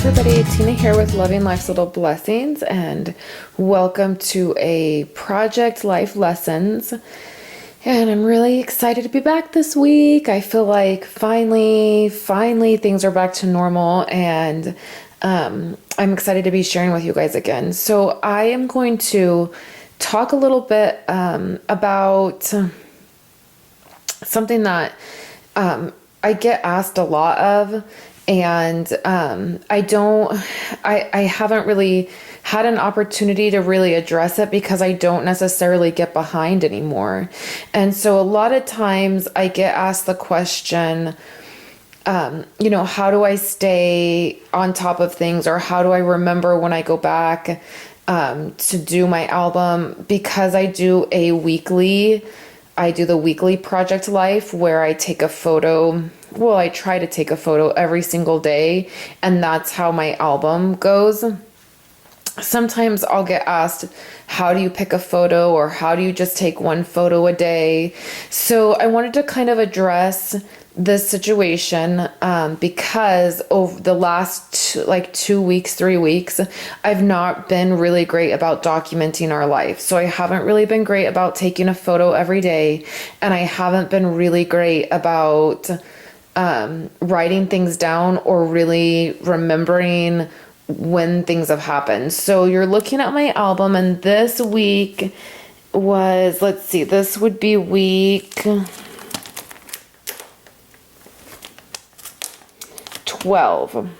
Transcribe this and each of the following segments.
everybody, Tina here with Loving Life's Little Blessings, and welcome to a Project Life Lessons. And I'm really excited to be back this week. I feel like finally things are back to normal, and I'm excited to be sharing with you guys again. So I am going to talk a little bit about something that I get asked a lot of. And I haven't really had an opportunity to really address it because I don't necessarily get behind anymore. And so a lot of times I get asked the question, how do I stay on top of things, or how do I remember when I go back to do my album? Because I do the weekly Project Life where I take a photo. Well, I try to take a photo every single day, and that's how my album goes. Sometimes I'll get asked, how do you pick a photo, or how do you just take one photo a day? So I wanted to kind of address this situation because over the last 2 weeks, 3 weeks, I've not been really great about documenting our life. So I haven't really been great about taking a photo every day, and I haven't been really great about writing things down or really remembering when things have happened. So you're looking at my album, and this week was, this would be week 12.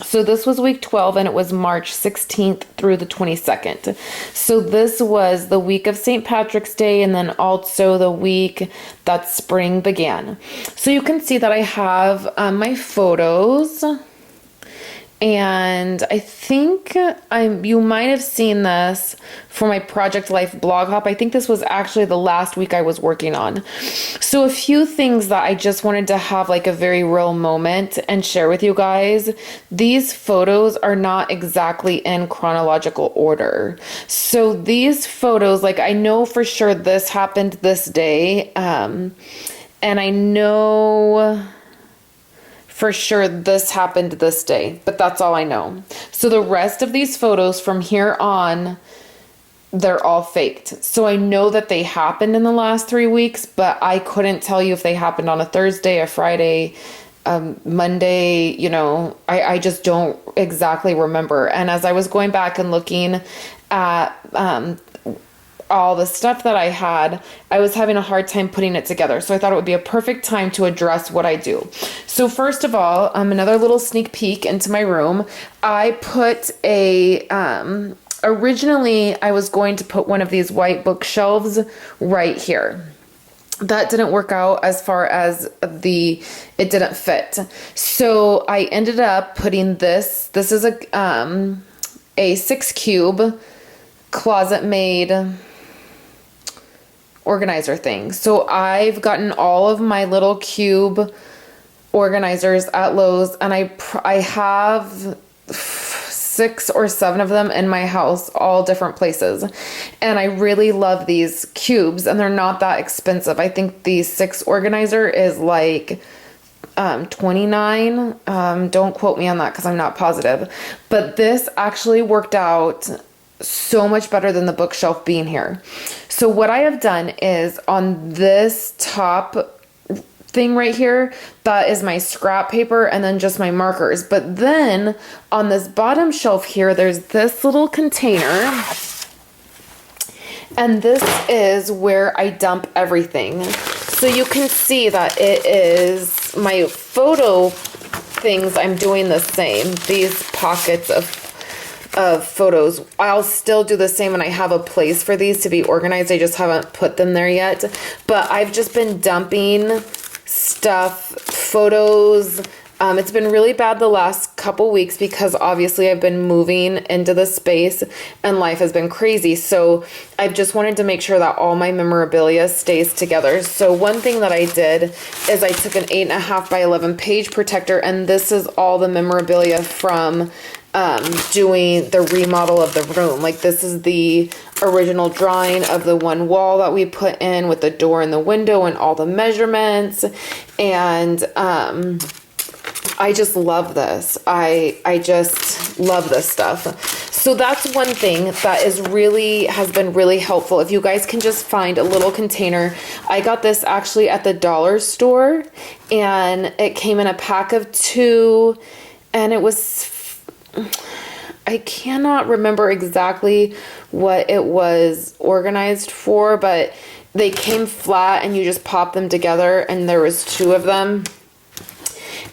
So this was week 12, and it was March 16th through the 22nd. So this was the week of St. Patrick's Day, and then also the week that spring began. So you can see that I have my photos, and I think you might have seen this for my Project Life blog hop. I think this was actually the last week I was working on. So a few things that I just wanted to have like a very real moment and share with you guys. These photos are not exactly in chronological order. So these photos, I know for sure this happened this day, and I know for sure this happened this day, but that's all I know. So the rest of these photos from here on, they're all faked. So I know that they happened in the last 3 weeks, but I couldn't tell you if they happened on a Thursday, a Friday, Monday, I just don't exactly remember. And as I was going back and looking at all the stuff that I had, I was having a hard time putting it together. So I thought it would be a perfect time to address what I do. So first of all, another little sneak peek into my room. I put originally I was going to put one of these white bookshelves right here. That didn't work out as far as it didn't fit. So I ended up putting this is a 6-cube closet made organizer thing. So I've gotten all of my little cube organizers at Lowe's, and I have 6 or 7 of them in my house, all different places. And I really love these cubes, and they're not that expensive. I think the 6 organizer is like $29. Don't quote me on that because I'm not positive. But this actually worked out so much better than the bookshelf being here. So what I have done is on this top thing right here, that is my scrap paper and then just my markers. But then on this bottom shelf here, there's this little container, and this is where I dump everything. So you can see that it is my photo things. I'm doing the same. These pockets of photos, I'll still do the same, and I have a place for these to be organized. I just haven't put them there yet. But I've just been dumping stuff, photos. It's been really bad the last couple weeks because obviously I've been moving into the space and life has been crazy. So I've just wanted to make sure that all my memorabilia stays together. So one thing that I did is I took an 8.5 by 11 page protector, and this is all the memorabilia from doing the remodel of the room. This is the original drawing of the one wall that we put in with the door and the window and all the measurements. And I just love this. I just love this stuff. So that's one thing that has been really helpful. If you guys can just find a little container. I got this actually at the dollar store, and it came in a pack of 2, and it was, I cannot remember exactly what it was organized for, but they came flat and you just pop them together, and there was 2 of them.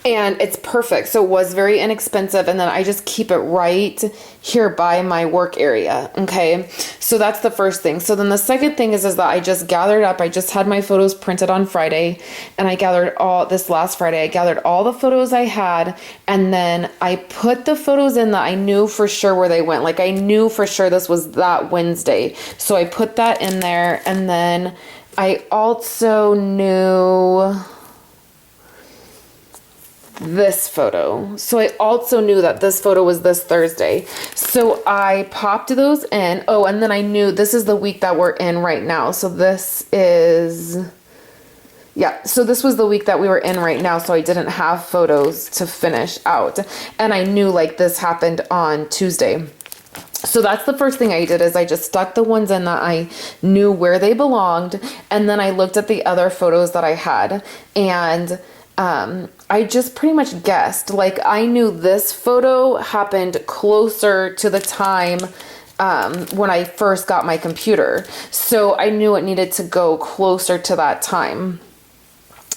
And it's perfect. So it was very inexpensive. And then I just keep it right here by my work area. Okay. So that's the first thing. So then the second thing is that I just gathered up. I just had my photos printed on Friday, and I gathered this last Friday, I gathered all the photos I had. And then I put the photos in that I knew for sure where they went. Like I knew for sure this was that Wednesday. So I put that in there. And then I also knew this photo. So I also knew that this photo was this Thursday. So I popped those in. Oh, and then I knew this is the week that we're in right now. So this is, yeah, so this was the week that we were in right now. So I didn't have photos to finish out. And I knew like this happened on Tuesday. So that's the first thing I did, is I just stuck the ones in that I knew where they belonged. And then I looked at the other photos that I had, and I just pretty much guessed. Like I knew this photo happened closer to the time when I first got my computer. So I knew it needed to go closer to that time.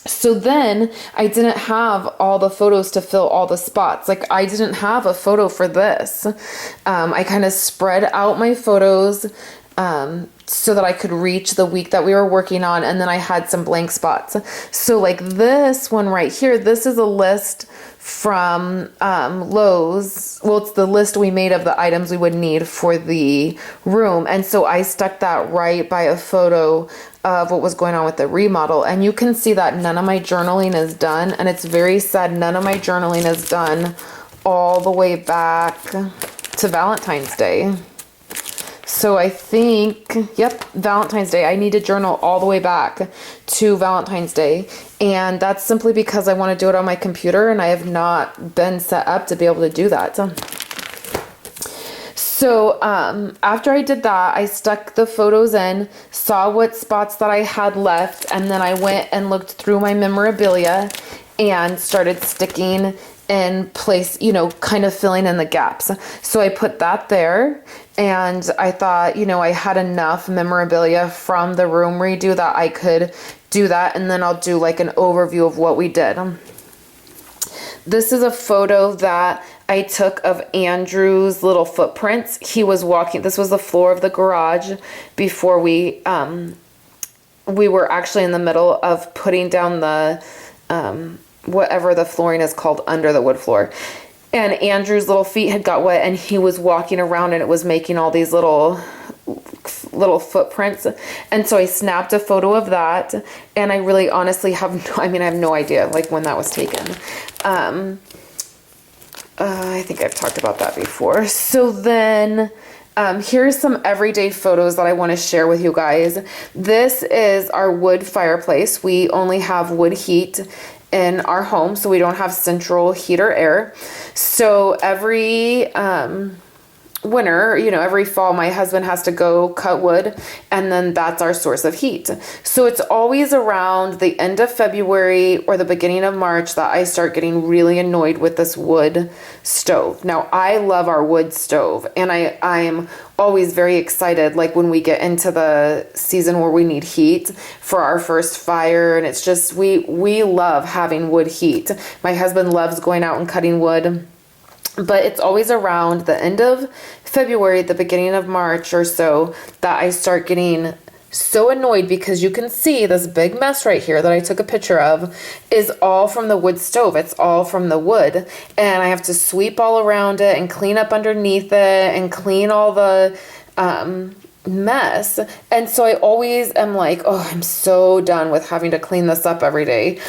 So then I didn't have all the photos to fill all the spots. Like I didn't have a photo for this. I kind of spread out my photos so that I could reach the week that we were working on. And then I had some blank spots. So like this one right here, this is a list from Lowe's. Well, it's the list we made of the items we would need for the room. And so I stuck that right by a photo of what was going on with the remodel. And you can see that none of my journaling is done. And it's very sad. None of my journaling is done all the way back to Valentine's Day. So I think, yep, Valentine's Day. I need to journal all the way back to Valentine's Day. And that's simply because I want to do it on my computer, and I have not been set up to be able to do that. So after I did that, I stuck the photos in, saw what spots that I had left, and then I went and looked through my memorabilia and started sticking in place, you know, kind of filling in the gaps. So I put that there, and I thought, you know, I had enough memorabilia from the room redo that I could do that, and then I'll do like an overview of what we did. This is a photo that I took of Andrew's little footprints. He was walking, this was the floor of the garage before we were actually in the middle of putting down the whatever the flooring is called under the wood floor. And Andrew's little feet had got wet, and he was walking around, and it was making all these little footprints. And so I snapped a photo of that, and I really honestly have I have no idea like when that was taken. I think I've talked about that before. So then here's some everyday photos that I want to share with you guys. This is our wood fireplace. We only have wood heat in our home, so we don't have central heat or air. So every winter, you know, every fall, my husband has to go cut wood, and then that's our source of heat. So it's always around the end of February or the beginning of March that I start getting really annoyed with this wood stove. Now, I love our wood stove, and I'm always very excited, like when we get into the season where we need heat for our first fire, and it's just, we love having wood heat. My husband loves going out and cutting wood. But it's always around the end of February, the beginning of March or so, that I start getting so annoyed, because you can see this big mess right here that I took a picture of is all from the wood stove. It's all from the wood, and I have to sweep all around it and clean up underneath it and clean all the mess. And so I always am like, oh, I'm so done with having to clean this up every day.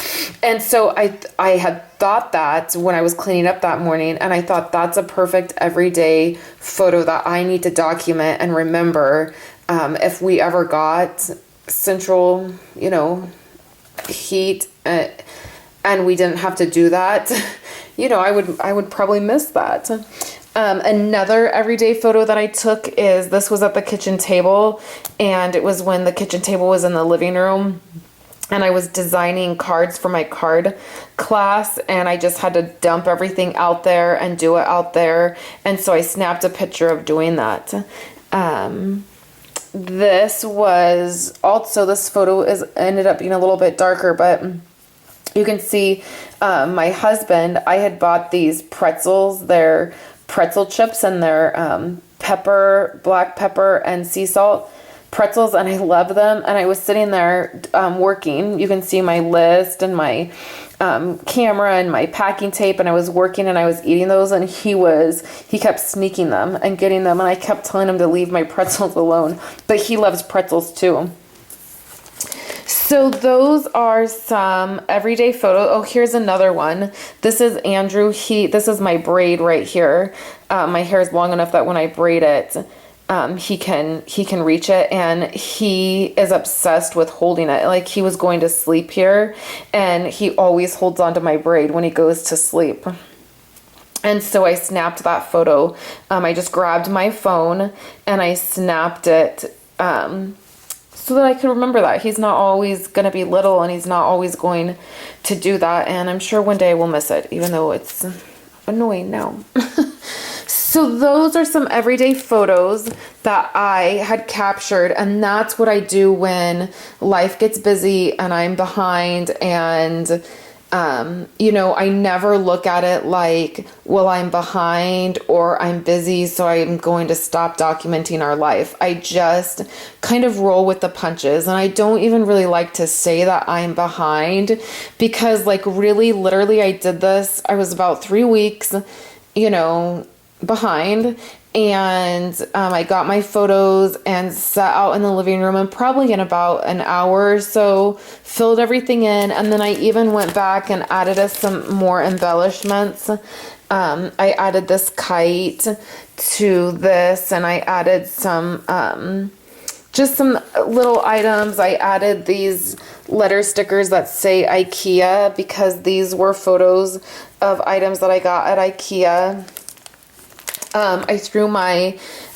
And so I had thought that when I was cleaning up that morning, and I thought that's a perfect everyday photo that I need to document and remember if we ever got central, you know, heat and we didn't have to do that, you know, I would probably miss that. Another everyday photo that I took is, this was at the kitchen table, and it was when the kitchen table was in the living room, and I was designing cards for my card class, and I just had to dump everything out there and do it out there, and so I snapped a picture of doing that. This was also, this photo ended up being a little bit darker, but you can see my husband, I had bought these pretzels. They're pretzel chips, and they're black pepper and sea salt pretzels, and I love them. And I was sitting there working. You can see my list and my camera and my packing tape, and I was working and I was eating those, and he kept sneaking them and getting them, and I kept telling him to leave my pretzels alone, but he loves pretzels too. So those are some everyday photos. Oh, here's another one. This is Andrew. This is my braid right here. My hair is long enough that when I braid it, he can reach it, and he is obsessed with holding it. Like, he was going to sleep here, and he always holds onto my braid when he goes to sleep. And so I snapped that photo. I just grabbed my phone and I snapped it so that I could remember that. He's not always going to be little, and he's not always going to do that. And I'm sure one day I will miss it, even though it's annoying now. So those are some everyday photos that I had captured, and that's what I do when life gets busy and I'm behind, and you know, I never look at it like, well, I'm behind or I'm busy, so I'm going to stop documenting our life. I just kind of roll with the punches, and I don't even really like to say that I'm behind, because like really, literally, I did this. I was about 3 weeks, you know, behind, and I got my photos and sat out in the living room, and probably in about an hour or so filled everything in, and then I even went back and added some more embellishments. I added this kite to this, and I added some just some little items. I added these letter stickers that say IKEA, because these were photos of items that I got at IKEA. I threw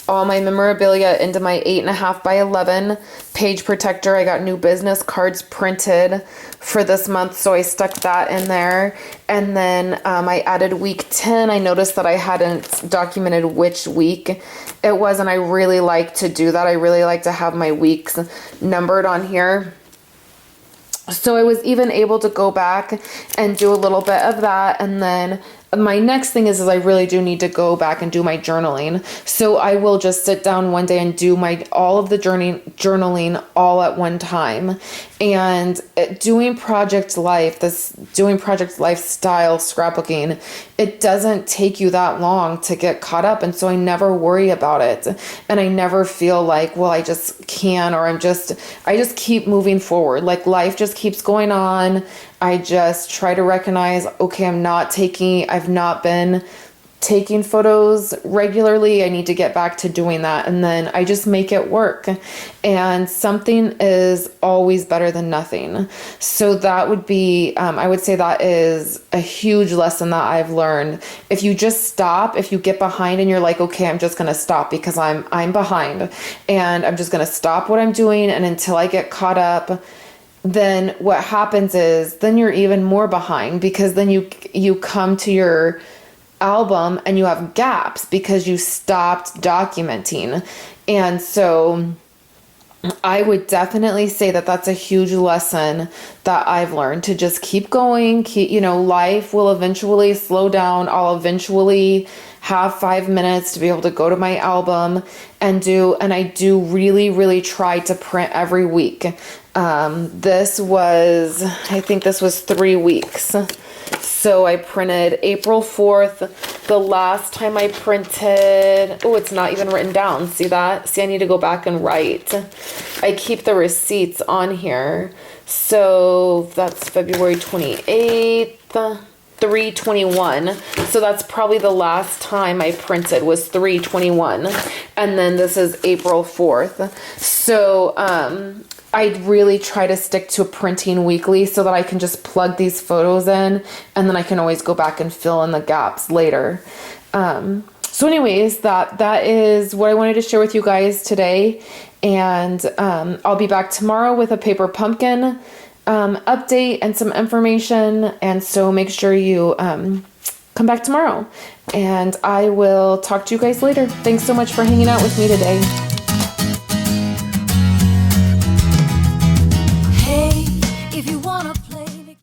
all my memorabilia into my 8.5 by 11 page protector. I got new business cards printed for this month, so I stuck that in there. And then I added week 10. I noticed that I hadn't documented which week it was, and I really like to do that. I really like to have my weeks numbered on here. So I was even able to go back and do a little bit of that. And then my next thing is I really do need to go back and do my journaling. So I will just sit down one day and do all of the journaling all at one time. And doing Project Lifestyle scrapbooking, it doesn't take you that long to get caught up. And so I never worry about it. And I never feel like, well, I just can, or I just keep moving forward. Like, life just keeps going on. I just try to recognize, okay, I've not been taking photos regularly. I need to get back to doing that. And then I just make it work. And something is always better than nothing. So that would be, I would say that is a huge lesson that I've learned. If you just stop, if you get behind and you're like, okay, I'm just going to stop because I'm behind, and I'm just going to stop what I'm doing, and until I get caught up, then what happens is then you're even more behind, because then you come to your album and you have gaps because you stopped documenting. And so I would definitely say that that's a huge lesson that I've learned, to just keep going. Life will eventually slow down. I'll eventually have 5 minutes to be able to go to my album and I do really, really try to print every week. I think this was 3 weeks. So I printed April 4th. The last time I printed, it's not even written down. See that? See, I need to go back and write. I keep the receipts on here. So that's February 28th. 3/21. So that's probably the last time I printed was 3/21. And then this is April 4th. So I really try to stick to printing weekly so that I can just plug these photos in and then I can always go back and fill in the gaps later. So anyways, that is what I wanted to share with you guys today. And I'll be back tomorrow with a paper pumpkin update and some information. And so make sure you come back tomorrow. And I will talk to you guys later. Thanks so much for hanging out with me today.